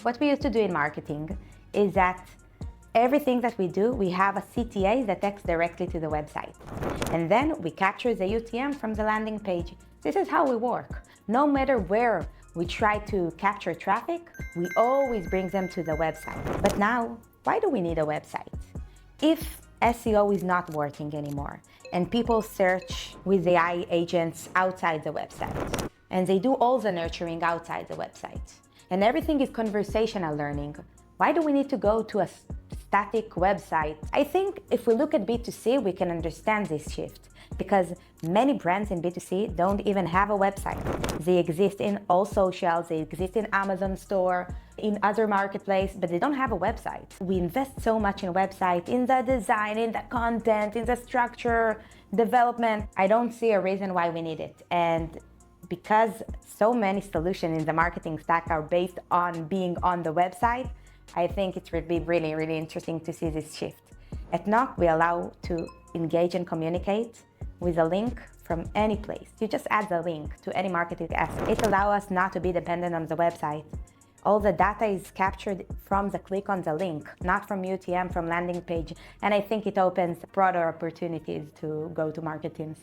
What we used to do in marketing is that everything that we do, we have a CTA that takes directly to the website. And then we capture the UTM from the landing page. This is how we work. No matter where we try to capture traffic, we always bring them to the website. But now, why do we need a website? If SEO is not working anymore and people search with AI agents outside the website and they do all the nurturing outside the website and everything is conversational learning, why do we need to go to a static website? I think if we look at B2C, we can understand this shift because many brands in B2C don't even have a website. They exist in all socials, they exist in Amazon store, in other marketplace, but they don't have a website. We invest so much in website, in the design, in the content, in the structure, development. I don't see a reason why we need it. And because so many solutions in the marketing stack are based on being on the website, I think it would be really, really interesting to see this shift. At Knock, we allow to engage and communicate with a link from any place. You just add the link to any marketing asset. It allows us not to be dependent on the website. All the data is captured from the click on the link, not from UTM, from landing page. And I think it opens broader opportunities to go to market teams.